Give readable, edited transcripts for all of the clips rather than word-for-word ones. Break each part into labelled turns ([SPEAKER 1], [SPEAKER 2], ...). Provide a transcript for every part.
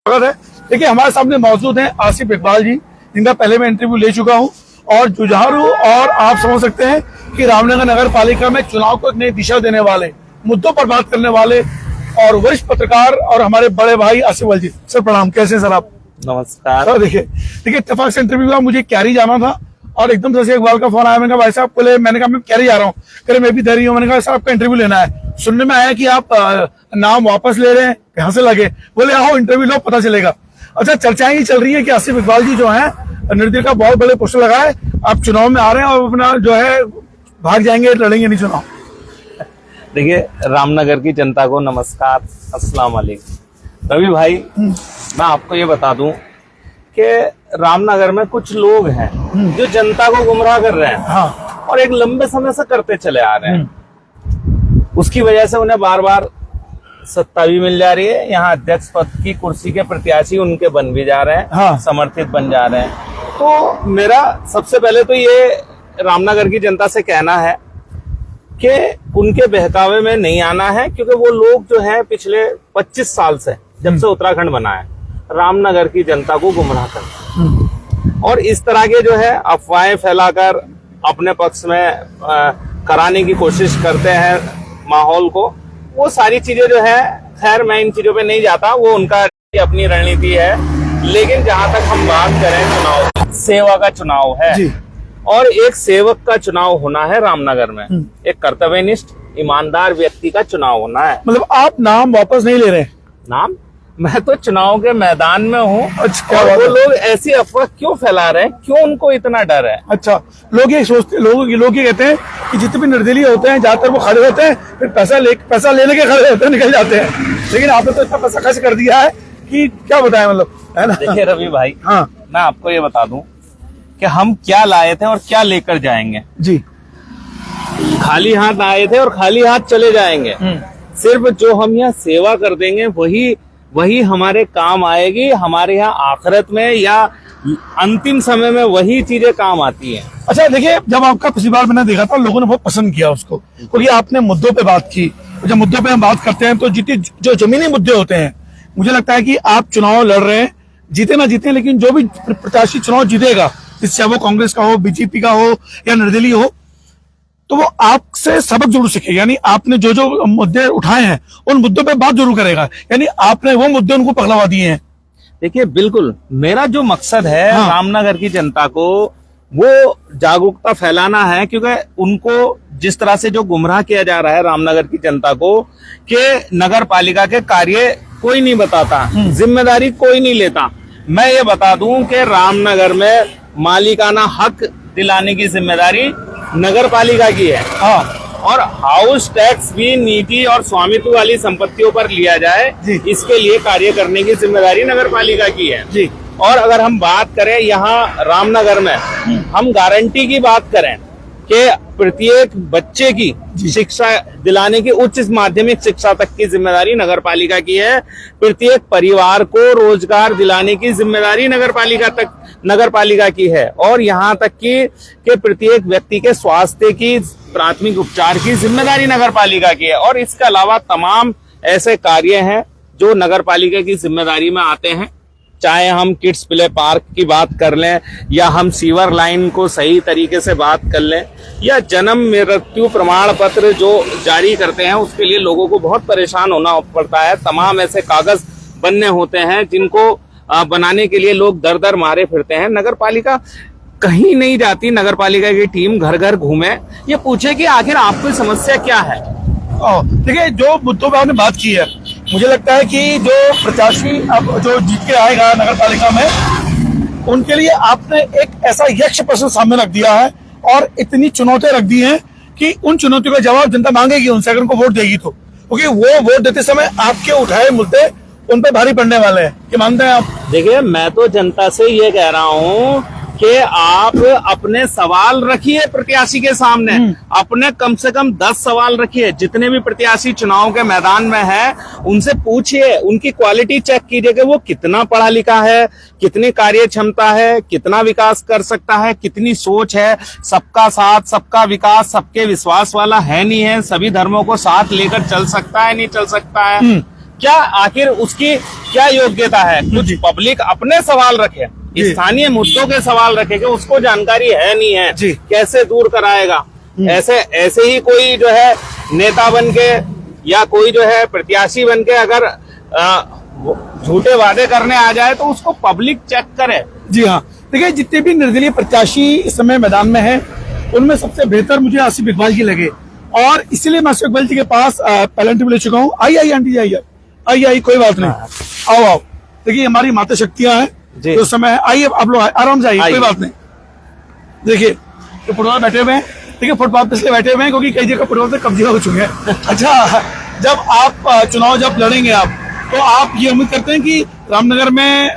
[SPEAKER 1] स्वागत है। देखिए हमारे सामने मौजूद हैं आसिफ इकबाल जी, जिनका पहले मैं इंटरव्यू ले चुका हूं और जुझारू और आप समझ सकते हैं कि रामनगर नगर पालिका में चुनाव को एक नई दिशा देने वाले, मुद्दों पर बात करने वाले और वरिष्ठ पत्रकार और हमारे बड़े भाई आसिफ इकबाल जी। सर प्रणाम, कैसे हैं सर आप?
[SPEAKER 2] नमस्कार।
[SPEAKER 1] सर देखिए इत्तेफाक से इंटरव्यू का मुझे कैरी जाना था और एकदम से आसिफ इकबाल का फोन आया। मैंने कहा भाई साहब, बोले मैंने कहा मैं कैरी जा रहा हूँ, कह रहे मैं भी देरी हूँ। मैंने कहा सर आपका इंटरव्यू लेना है। सुनने में आया कि आप नाम वापस ले रहे हैं, कहाँ से लगे? बोले आओ इंटरव्यू लो, पता चलेगा। अच्छा, चर्चाएं ही चल रही है कि आसिफ इकबाल जी जो है निर्दलीय का बहुत बड़े पोस्टर लगाए, आप चुनाव में आ रहे हैं और अपना जो है भाग जाएंगे, लड़ेंगे नहीं चुनाव।
[SPEAKER 2] देखिए, रामनगर की जनता को नमस्कार, अस्सलाम वालेकुम। रवि भाई, मैं आपको ये बता दूं कि रामनगर में कुछ लोग हैं जो जनता को गुमराह कर रहे हैं।
[SPEAKER 1] हाँ।
[SPEAKER 2] और एक लंबे समय से करते चले आ रहे हैं। उसकी वजह से उन्हें बार बार सत्ता भी मिल जा रही है, यहाँ अध्यक्ष पद की कुर्सी के प्रत्याशी उनके बन भी जा रहे हैं।
[SPEAKER 1] हाँ।
[SPEAKER 2] समर्थित बन जा रहे हैं। तो मेरा सबसे पहले तो ये रामनगर की जनता से कहना है कि उनके बहकावे में नहीं आना है, क्योंकि वो लोग जो है पिछले 25 साल से, जब से उत्तराखंड बना है, रामनगर की जनता को गुमराह करते हैं और इस तरह के जो है अफवाहें फैलाकर अपने पक्ष में कराने की कोशिश करते हैं माहौल को। वो सारी चीजें जो है, खैर मैं इन चीजों पे नहीं जाता, वो उनका अपनी रणनीति है। लेकिन जहां तक हम बात करें चुनाव की, सेवा का चुनाव है
[SPEAKER 1] जी।
[SPEAKER 2] और एक सेवक का चुनाव होना है रामनगर में। एक कर्तव्यनिष्ठ ईमानदार व्यक्ति का चुनाव होना है।
[SPEAKER 1] मतलब आप नाम वापस नहीं ले रहे?
[SPEAKER 2] नाम, मैं तो चुनाव के मैदान में हूँ।
[SPEAKER 1] अच्छा,
[SPEAKER 2] और वो लोग ऐसी अफवाह क्यों फैला रहे हैं, क्यों उनको इतना डर है?
[SPEAKER 1] अच्छा, लोग ये सोचते, लोग ये कहते हैं कि जितने भी निर्दलीय होते हैं ज्यादातर वो खड़े होते हैं, फिर पैसा लेने के खड़े होते हैं, निकल जाते हैं। लेकिन आपने तो इतना पैसा खर्च कर दिया है कि क्या बताएं, मतलब, है ना?
[SPEAKER 2] देखिए रवि भाई,
[SPEAKER 1] हाँ,
[SPEAKER 2] मैं आपको ये बता दूं कि हम क्या लाए थे और क्या लेकर जाएंगे।
[SPEAKER 1] जी।
[SPEAKER 2] खाली हाथ आए थे और खाली हाथ चले जाएंगे। सिर्फ जो हम यहाँ सेवा कर देंगे वही हमारे काम आएगी। हमारे यहाँ आखिरत में या अंतिम समय में वही चीजें काम आती हैं।
[SPEAKER 1] अच्छा देखिए, जब आपका पिछली बार मैंने देखा था, लोगों ने बहुत पसंद किया उसको, क्योंकि आपने मुद्दों पे बात की। जब मुद्दों पे हम बात करते हैं तो जो जमीनी मुद्दे होते हैं, मुझे लगता है कि आप चुनाव लड़ रहे हैं, जीते ना जीते, लेकिन जो भी प्रत्याशी चुनाव जीतेगा, चाहे वो कांग्रेस का हो, बीजेपी का हो या निर्दलीय हो, तो वो आपसे सबक जरूर सीखेगा। यानी आपने जो मुद्दे उठाए हैं उन मुद्दों पे बात जरूर करेगा। यानी आपने वो मुद्दे उनको पगलवा दिए हैं।
[SPEAKER 2] देखिए, बिल्कुल मेरा जो मकसद है,
[SPEAKER 1] हाँ।
[SPEAKER 2] रामनगर की जनता को वो जागरूकता फैलाना है, क्योंकि उनको जिस तरह से जो गुमराह किया जा रहा है रामनगर की जनता को, कि नगर पालिका के कार्य कोई नहीं बताता, जिम्मेदारी कोई नहीं लेता। मैं ये बता दूं कि रामनगर में मालिकाना हक दिलाने की जिम्मेदारी नगर पालिका की है।
[SPEAKER 1] हाँ।
[SPEAKER 2] और हाउस टैक्स भी नीति और स्वामित्व वाली संपत्तियों पर लिया जाए, इसके लिए कार्य करने की जिम्मेदारी नगर पालिका की है
[SPEAKER 1] जी।
[SPEAKER 2] और अगर हम बात करें यहाँ रामनगर में, हम गारंटी की बात करें कि प्रत्येक बच्चे की शिक्षा दिलाने की, उच्च माध्यमिक शिक्षा तक की जिम्मेदारी नगर पालिका की है। प्रत्येक परिवार को रोजगार दिलाने की जिम्मेदारी नगर पालिका की है। और यहाँ तक कि प्रत्येक व्यक्ति के स्वास्थ्य की, प्राथमिक उपचार की जिम्मेदारी नगर पालिका की है। और इसके अलावा तमाम ऐसे कार्य हैं जो नगर पालिका की जिम्मेदारी में आते हैं। चाहे हम किड्स प्ले पार्क की बात कर लें, या हम सीवर लाइन को सही तरीके से बात कर लें, या जन्म मृत्यु प्रमाण पत्र जो जारी करते हैं, उसके लिए लोगों को बहुत परेशान होना पड़ता है। तमाम ऐसे कागज बनने होते हैं जिनको बनाने के लिए लोग दर दर मारे फिरते हैं। नगर पालिका कहीं नहीं जाती, नगर पालिका की टीम घर घर घूमे, ये पूछे कि आखिर आपकी समस्या क्या है।
[SPEAKER 1] देखिए, जो मुद्दों पे आपने बात की है, मुझे लगता है कि जो प्रत्याशी अब जो जीत के आएगा नगर पालिका में, उनके लिए आपने एक ऐसा यक्ष प्रश्न सामने रख दिया है और इतनी चुनौतियां रख दी हैं कि उन चुनौतियों का जवाब जनता मांगेगी उनसे, अगर उनको वोट देगी तो। क्योंकि वो वोट देते समय आपके उठाए मुद्दे उन पर भारी पड़ने वाले हैं। क्या मानते हैं आप?
[SPEAKER 2] देखिए, मैं तो जनता से ये कह रहा हूँ कि आप अपने सवाल रखिए प्रत्याशी के सामने। अपने कम से कम 10 सवाल रखिए। जितने भी प्रत्याशी चुनाव के मैदान में है, उनसे पूछिए, उनकी क्वालिटी चेक कीजिए कि वो कितना पढ़ा लिखा है, कितनी कार्य क्षमता है, कितना विकास कर सकता है, कितनी सोच है, सबका साथ सबका विकास, सबके विश्वास वाला है नहीं है, सभी धर्मों को साथ लेकर चल सकता है नहीं चल सकता है। क्या आखिर उसकी क्या योग्यता है? कुछ पब्लिक अपने सवाल रखे, स्थानीय मुद्दों के सवाल रखे कि उसको जानकारी है नहीं है, कैसे दूर कराएगा। ऐसे ही कोई जो है नेता बन के या कोई जो है प्रत्याशी बन के अगर झूठे वादे करने आ जाए तो उसको पब्लिक चेक करे।
[SPEAKER 1] जी हाँ, देखिए जितने भी निर्दलीय प्रत्याशी इस समय मैदान में हैं, उनमें सबसे बेहतर मुझे आसिफ इकबाल जी लगे, और इसीलिए मैं आसिफ इकबाल जी के पास पहले इंटरव्यू ले चुका हूँ। आई आंटी जी, आई कोई बात नहीं, आओ। देखिए हमारी माता शक्तियां हैं जो उस समय, आइए आप लोग आराम से आइए, कोई बात नहीं। देखिए तो फुटबॉल बैठे हुए हैं, देखिए फुटबॉल इसलिए बैठे हुए हैं क्योंकि कई जगह फुटबॉल से कब्जे हो चुके हैं। अच्छा, जब आप चुनाव जब लड़ेंगे आप, तो आप ये उम्मीद करते हैं कि रामनगर में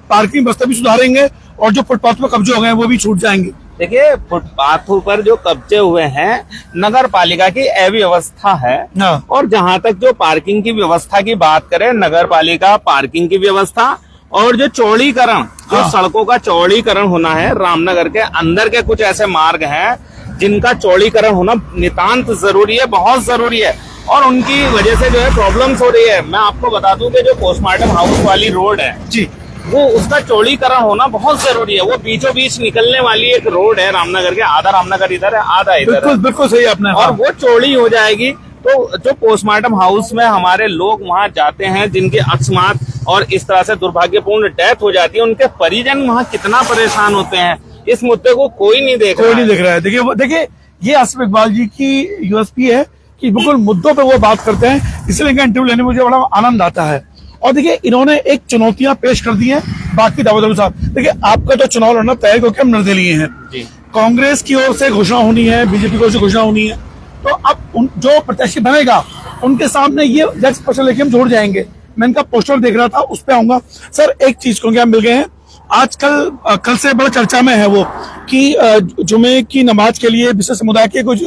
[SPEAKER 1] पार्किंग व्यवस्था भी सुधारेंगे और जो फुटपाथ पर कब्जे हो गए हैं वो भी छूट जाएंगे?
[SPEAKER 2] देखिए फुटपाथों पर जो कब्जे हुए हैं नगर पालिका की अव्यवस्था है। और जहां तक जो पार्किंग की व्यवस्था की बात करें, नगर पालिका पार्किंग की व्यवस्था और जो चौड़ीकरण, जो सड़कों का चौड़ीकरण होना है, रामनगर के अंदर के कुछ ऐसे मार्ग हैं जिनका चौड़ीकरण होना नितांत जरूरी है, बहुत जरूरी है, और उनकी वजह से जो है प्रॉब्लम्स हो रही है। मैं आपको बता दूं कि जो पोस्टमार्टम हाउस वाली रोड है जी, वो उसका चौड़ीकरण होना बहुत जरूरी है। वो बीचों बीच निकलने वाली एक रोड है रामनगर के, आधा रामनगर इधर है, आधा इधर है।
[SPEAKER 1] बिल्कुल सही आपने।
[SPEAKER 2] और वो चौड़ी हो जाएगी तो जो पोस्टमार्टम हाउस में हमारे लोग वहां जाते हैं जिनके अकस्मात और इस तरह से दुर्भाग्यपूर्ण डेथ हो जाती है, उनके परिजन वहां कितना परेशान होते हैं, इस मुद्दे को कोई नहीं देख रहा है।
[SPEAKER 1] देखिए ये आसिफ इकबाल जी की यूएसपी है कि बिल्कुल मुद्दों पे वो बात करते हैं, इसलिए इनका इंटरव्यू लेने में मुझे बड़ा आनंद आता है। और देखिए इन्होंने एक चुनौतियां पेश कर दी हैं बाकी दावेदारों साहब। देखिए आपका तो चुनाव लड़ना तय है क्योंकि हम निर्दलीय हैं, कांग्रेस की ओर से घोषणा होनी है, बीजेपी की ओर से घोषणा होनी है, तो अब जो प्रत्याशी बनेगा उनके सामने ये जज पोस्टर लेके हम जोड़ जाएंगे। मैं इनका पोस्टर देख रहा था, उस पर आऊंगा। सर एक चीज को क्या मिल गए हैं आजकल, कल से बड़ा चर्चा में है वो कि जुमे की नमाज के लिए विशेष समुदाय के कुछ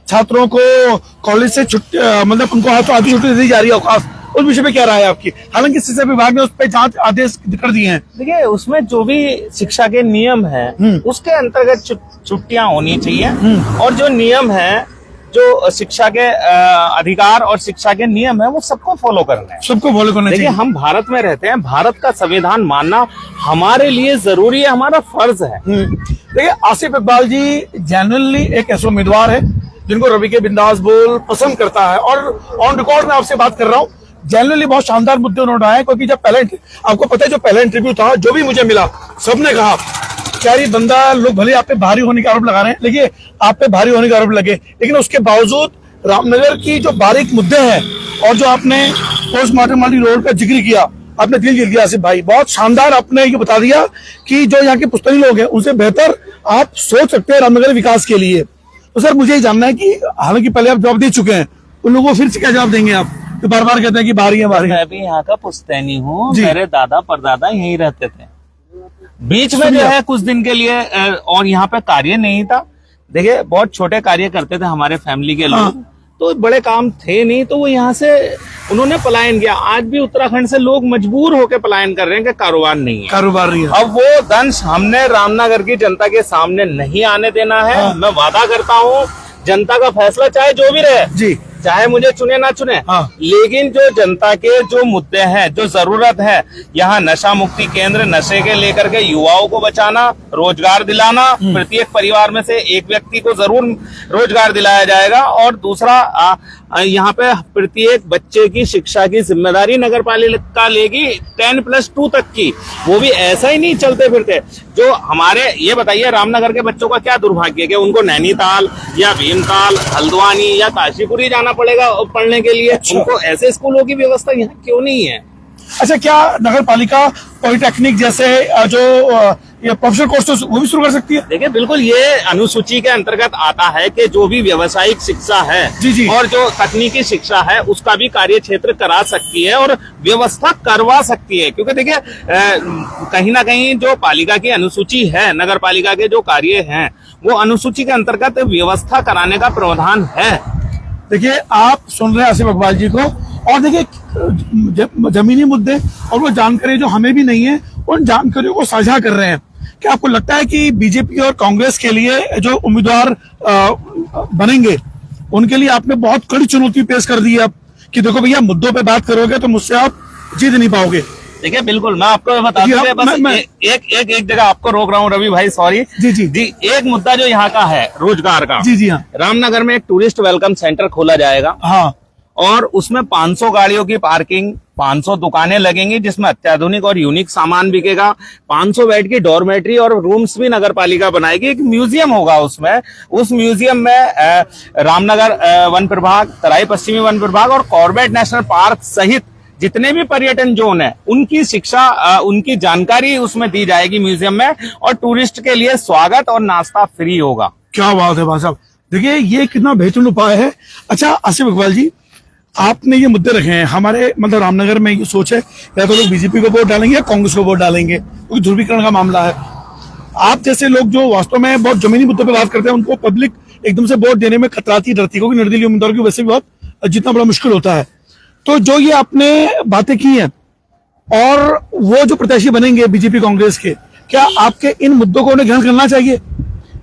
[SPEAKER 1] छात्रों को कॉलेज से छुट्टी, मतलब उनको आधी छुट्टी दी जा रही है अवकाश, उस विषय पे क्या राय है आपकी? हालांकि शिक्षा विभाग ने उस पर जांच आदेश कर दिए हैं।
[SPEAKER 2] देखिए उसमें जो भी शिक्षा के नियम है उसके अंतर्गत छुट्टियां होनी चाहिए, और जो नियम है, जो शिक्षा के अधिकार और शिक्षा के नियम है, वो सबको फॉलो करना है,
[SPEAKER 1] सबको फॉलो करना चाहिए।
[SPEAKER 2] देखिए हम भारत में रहते हैं, भारत का संविधान मानना हमारे लिए जरूरी है, हमारा फर्ज है।
[SPEAKER 1] देखिए आसिफ इकबाल जी जेन्युइनली एक ऐसा उम्मीदवार है जिनको रवि के बिंदास बोल पसंद करता है, और ऑन रिकॉर्ड में आपसे बात कर रहा हूँ, जेन्युइनली बहुत शानदार मुद्दे उन्होंने उठाए। क्योंकि जब पहले, आपको पता है जो पहला इंटरव्यू था, जो भी मुझे मिला, सबने कहा यार ये बंदा, लोग भले आप पे भारी होने का आरोप लगा रहे हैं, लेकिन आप पे भारी होने का आरोप लगे, लेकिन उसके बावजूद रामनगर की जो बारीक मुद्दे हैं और जो आपने पोस्टमार्टम वाली रोड का जिक्र किया, आपने दिल जीत लिया आसिफ भाई। बहुत शानदार आपने ये बता दिया कि जो यहाँ के पुश्तैनी लोग हैं उनसे बेहतर आप सोच सकते हैं रामनगर विकास के लिए। तो सर मुझे ये जानना है कि हालांकि पहले आप जवाब दे चुके हैं, उन लोगों को फिर से क्या जवाब देंगे आप? तो बार बार कहते हैं कि बारी है।
[SPEAKER 2] मैं भी यहाँ का पुश्तैनी हूँ, मेरे दादा परदादा यहीं रहते थे, बीच में जो है कुछ दिन के लिए, और यहाँ पे कार्य नहीं था। देखिए बहुत छोटे कार्य करते थे हमारे फैमिली के लोग, तो बड़े काम थे नहीं, तो वो यहाँ से उन्होंने पलायन किया। आज भी उत्तराखंड से लोग मजबूर होकर पलायन कर रहे हैं कि कारोबार नहीं है,
[SPEAKER 1] कारोबार नहीं है।
[SPEAKER 2] अब वो दंश हमने रामनगर की जनता के सामने नहीं आने देना है। मैं वादा करता हूँ जनता का फैसला चाहे जो भी रहे
[SPEAKER 1] जी,
[SPEAKER 2] चाहे मुझे चुने ना चुने, लेकिन जो जनता के जो मुद्दे हैं, जो जरूरत है, यहाँ नशा मुक्ति केंद्र, नशे के लेकर के युवाओं को बचाना, रोजगार दिलाना, प्रत्येक परिवार में से एक व्यक्ति को जरूर रोजगार दिलाया जाएगा, और दूसरा यहाँ पे प्रत्येक बच्चे की शिक्षा की जिम्मेदारी नगर पालिका लेगी 10+2 तक की। वो भी ऐसा ही नहीं चलते फिरते। जो हमारे, ये बताइए रामनगर के बच्चों का क्या दुर्भाग्य है कि उनको नैनीताल या भीमताल, हल्द्वानी या काशीपुरी जाना पड़ेगा पढ़ने के लिए। उनको ऐसे स्कूलों की व्यवस्था यहाँ क्यों नहीं है?
[SPEAKER 1] अच्छा, क्या नगर पालिका पॉलिटेक्निक जैसे जो ये प्रोफेशनल कोर्सेज वो भी शुरू कर सकती है?
[SPEAKER 2] देखिए बिल्कुल, ये अनुसूची के अंतर्गत आता है कि जो भी व्यावसायिक शिक्षा है
[SPEAKER 1] जी।
[SPEAKER 2] और जो तकनीकी शिक्षा है उसका भी कार्य क्षेत्र करा सकती है और व्यवस्था करवा सकती है। क्योंकि देखिए कहीं ना कहीं जो पालिका की अनुसूची है, नगर पालिका के जो कार्य हैं, वो अनुसूची के अंतर्गत व्यवस्था कराने का प्रावधान है।
[SPEAKER 1] देखिए आप सुन रहे हैं आसिफ इकबाल जी को, और देखिए जमीनी मुद्दे और वो जानकारी जो हमें भी नहीं है, उन जानकारियों को साझा कर रहे हैं। क्या आपको लगता है कि बीजेपी और कांग्रेस के लिए जो उम्मीदवार बनेंगे उनके लिए आपने बहुत कड़ी चुनौती पेश कर दी है? अब कि देखो भैया मुद्दों पे बात करोगे तो मुझसे आप जीत नहीं पाओगे।
[SPEAKER 2] देखिए बिल्कुल, मैं आपको बता दूं कि बस एक जगह आपको रोक रहा हूँ रवि भाई, सॉरी। जी, एक मुद्दा जो यहाँ का है रोजगार का।
[SPEAKER 1] जी हाँ,
[SPEAKER 2] रामनगर में एक टूरिस्ट वेलकम सेंटर खोला जाएगा।
[SPEAKER 1] हाँ,
[SPEAKER 2] और उसमें 500 गाड़ियों की पार्किंग, 500 दुकानें लगेंगी जिसमें अत्याधुनिक और यूनिक सामान बिकेगा। 500 बेड की डॉर्मेट्री और रूम्स भी नगर पालिका बनाएगी। एक म्यूजियम होगा उसमें। उस म्यूजियम में रामनगर वन प्रभाग, तराई पश्चिमी वन प्रभाग और कॉर्बेट नेशनल पार्क सहित जितने भी पर्यटन जोन है उनकी शिक्षा, उनकी जानकारी उसमें दी जाएगी म्यूजियम में। और टूरिस्ट के लिए स्वागत और नाश्ता फ्री होगा।
[SPEAKER 1] क्या बात है भाई साहब, देखिए ये कितना बेहतरीन उपाय है। अच्छा आसिफ इकबाल जी, आपने ये मुद्दे रखे हैं हमारे, मतलब रामनगर में ये सोच है या तो लोग बीजेपी को वोट डालेंगे या कांग्रेस को वोट डालेंगे, क्योंकि ध्रुवीकरण का मामला है। आप जैसे लोग जो वास्तव में बहुत जमीनी मुद्दों पे बात करते हैं उनको पब्लिक एकदम से वोट देने में कतराती डरती, क्योंकि निर्दलीय उम्मीदवार की वैसे भी बहुत जितना बड़ा मुश्किल होता है। तो जो ये आपने बातें की हैं और वो जो प्रत्याशी बनेंगे बीजेपी कांग्रेस के, क्या आपके इन मुद्दों को उन्हें ग्रहण करना चाहिए?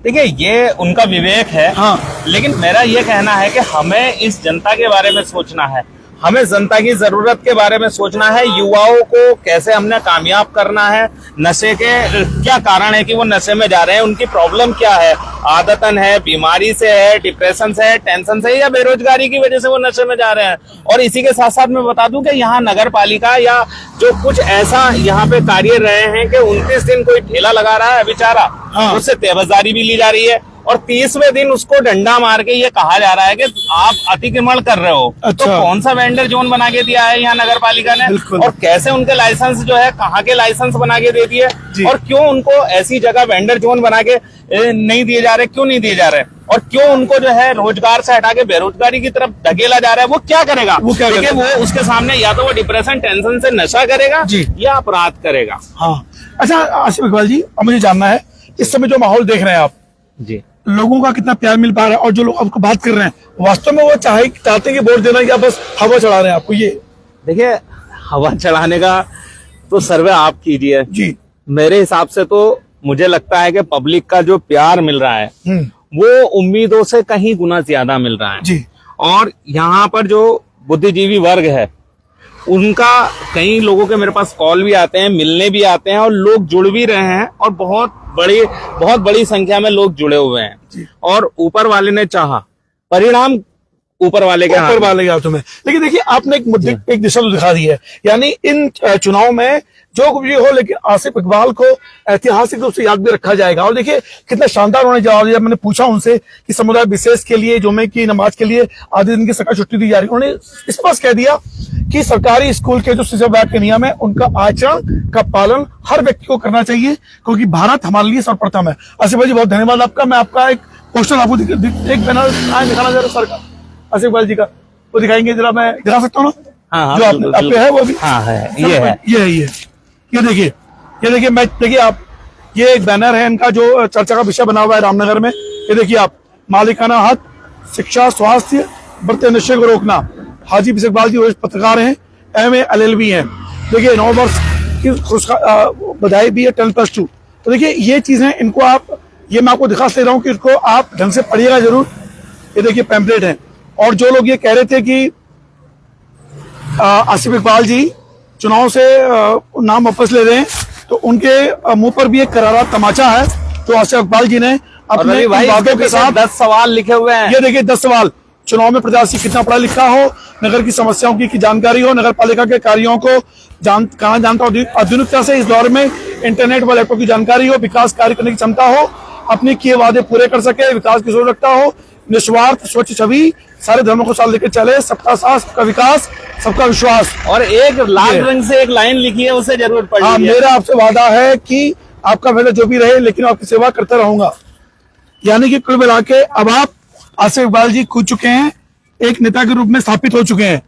[SPEAKER 2] देखिए ये उनका विवेक है।
[SPEAKER 1] हाँ,
[SPEAKER 2] लेकिन मेरा ये कहना है कि हमें इस जनता के बारे में सोचना है, हमें जनता की जरूरत के बारे में सोचना है, युवाओं को कैसे हमने कामयाब करना है, नशे के क्या कारण है कि वो नशे में जा रहे हैं, उनकी प्रॉब्लम क्या है, आदतन है, बीमारी से है, डिप्रेशन से है, टेंशन से है, या बेरोजगारी की वजह से वो नशे में जा रहे हैं। और इसी के साथ साथ मैं बता दूं कि यहाँ नगर पालिका या जो कुछ ऐसा यहाँ पे कार्य रहे हैं कि 29 दिन कोई ठेला लगा रहा है बेचारा, उससे तेवजदारी भी ली जा रही है और 30वें दिन उसको डंडा मार के ये कहा जा रहा है कि आप अतिक्रमण कर रहे हो।
[SPEAKER 1] अच्छा।
[SPEAKER 2] तो कौन सा वेंडर जोन बना के दिया है यहाँ नगर पालिका ने, और कैसे उनके लाइसेंस जो है कहाँ के लाइसेंस बना के दे दिए, और क्यों उनको ऐसी जगह वेंडर जोन बना के नहीं दिए जा रहे, क्यों नहीं दिए जा रहे, और क्यों उनको जो है रोजगार से हटा के बेरोजगारी की तरफ धकेला जा रहा है। वो क्या करेगा? देखिए वो उसके सामने या तो वो डिप्रेशन टेंशन से नशा करेगा या अपराध करेगा।
[SPEAKER 1] हाँ। अच्छा आसिफ इकबाल जी, अब मुझे जानना है इस समय जो माहौल देख रहे हैं आप
[SPEAKER 2] जी,
[SPEAKER 1] लोगों का कितना प्यार मिल पा रहा है, और जो लोग आपको बात कर रहे हैं वास्तव में वो चाहते हैं कि वोट देना या बस हवा चढ़ा रहे हैं आपको? ये देखिए
[SPEAKER 2] हवा चढ़ाने का तो सर्वे आप कीजिए
[SPEAKER 1] जी,
[SPEAKER 2] मेरे हिसाब से तो मुझे लगता है कि पब्लिक का जो प्यार मिल रहा है वो उम्मीदों से कहीं गुना ज्यादा मिल रहा है
[SPEAKER 1] जी।
[SPEAKER 2] और यहाँ पर जो बुद्धिजीवी वर्ग है उनका कई लोगों के मेरे पास कॉल भी आते हैं, मिलने भी आते हैं और लोग जुड़ भी रहे हैं और बहुत बड़ी संख्या में लोग जुड़े हुए हैं। और ऊपर वाले ने चाहा, परिणाम ऊपर वाले के हाथों में। लेकिन देखिए आपने एक मुद्दे, एक दिशा तो दिखा दी है, यानी इन चुनाव में जो कुछ भी हो लेकिन आसिफ इकबाल को ऐतिहासिक रूप से याद भी रखा जाएगा। और देखिए कितना शानदार उन्होंने जवाब दिया। मैंने पूछा उनसे कि समुदाय विशेष के लिए जुम्मे की नमाज के लिए आधे दिन की सरकारी छुट्टी दी जा रही है, उन्होंने स्पष्ट कह दिया कि सरकारी स्कूल के जो शिक्षा के नियम है उनका आचरण का पालन हर व्यक्ति को करना चाहिए, क्योंकि भारत हमारे लिए सर्वप्रथम है। आसिफ भाई जी बहुत धन्यवाद आपका। मैं आपका एक पोस्टर आपको एक बैनर दिखाना जरा सर का, आसिफ भाई जी का, वो दिखाएंगे जरा, मैं दिखा सकता हूँ ना? हाँ,
[SPEAKER 1] जो आप पे है वो भी?
[SPEAKER 2] हाँ है, ये है,
[SPEAKER 1] ये देखिए मैं, देखिए आप, ये एक बैनर है इनका जो चर्चा का विषय बना हुआ है रामनगर में। ये देखिए आप, मालिकाना हक, शिक्षा, स्वास्थ्य, बढ़ते नशे को रोकना। हाजी इकबाल जी पत्रकार हैं, MA LLB हैं। देखिए 9 वर्ष की बधाई भी है, 10+2। तो देखिए ये चीजें इनको आप, ये मैं आपको दिखा दे रहा हूँ कि इसको आप ढंग से पढ़िएगा जरूर। ये देखिए पैम्पलेट है। और जो लोग ये कह रहे थे कि आसिफ इकबाल जी चुनाव से नाम वापस ले रहे हैं, तो उनके मुंह पर भी एक करारा तमाचा है। तो आसिफ इकबाल जी ने अपने वादों के साथ
[SPEAKER 2] 10 सवाल लिखे हुए हैं।
[SPEAKER 1] ये देखिए 10 सवाल। चुनाव में प्रत्याशी कितना पढ़ा लिखा हो, नगर की समस्याओं की जानकारी हो, नगर पालिका के कार्यों को कहाँ जानता हो, आधुनिकता से इस दौर में इंटरनेट व लैपटॉप की जानकारी हो, विकास कार्य करने की क्षमता हो, अपने किए वादे पूरे कर सके, विकास की सोच रखता हो, निस्वार्थ स्वच्छ छवि, सारे धर्मों को साथ लेकर चले, सबका साथ, सबका विकास, सबका विश्वास।
[SPEAKER 2] और एक लाल रंग से एक लाइन लिखी है, उसे जरूर पढ़िए।
[SPEAKER 1] हाँ, मेरा आपसे वादा है कि आपका पहले जो भी रहे लेकिन आपकी सेवा करता रहूंगा। यानी कि कुल मिला के अब आप आसिफ इकबाल जी कूद चुके हैं, एक नेता के रूप में स्थापित हो चुके हैं,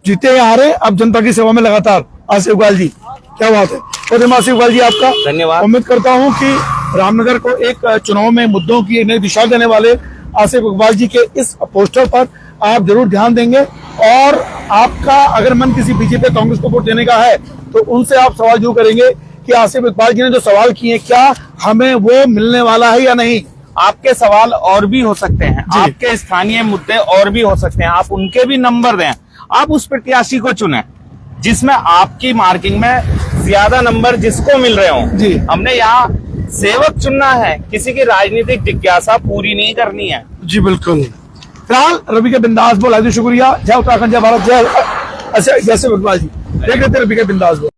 [SPEAKER 1] जीते या हारे अब जनता की सेवा में लगातार। आसिफ इकबाल जी क्या बात है। और आसिफ इकबाल जी आपका
[SPEAKER 2] धन्यवाद।
[SPEAKER 1] उम्मीद करता हूँ कि रामनगर को एक चुनाव में मुद्दों की एक नई दिशा देने वाले आसिफ इकबाल जी के इस पोस्टर पर आप जरूर ध्यान देंगे। और आपका अगर मन किसी बीजेपी कांग्रेस को वोट देने का है तो उनसे आप सवाल जरूर करेंगे कि आसिफ इकबाल जी ने जो सवाल किए क्या हमें वो मिलने वाला है या नहीं।
[SPEAKER 2] आपके सवाल और भी हो सकते हैं, आपके स्थानीय मुद्दे और भी हो सकते हैं, आप उनके भी नंबर दें। आप उस प्रत्याशी को चुने जिसमें आपकी मार्किंग में ज्यादा नंबर जिसको मिल रहे हो।
[SPEAKER 1] जी।
[SPEAKER 2] हमने यहाँ सेवक चुनना है, किसी की राजनीतिक जिज्ञासा पूरी नहीं करनी है।
[SPEAKER 1] जी बिल्कुल। फिलहाल रवि के बिंदास बोल, शुक्रिया। जय उत्तराखंड, जय भारत, जय जैसे भगवान जी। देख लेते रवि के बिंदास बोल।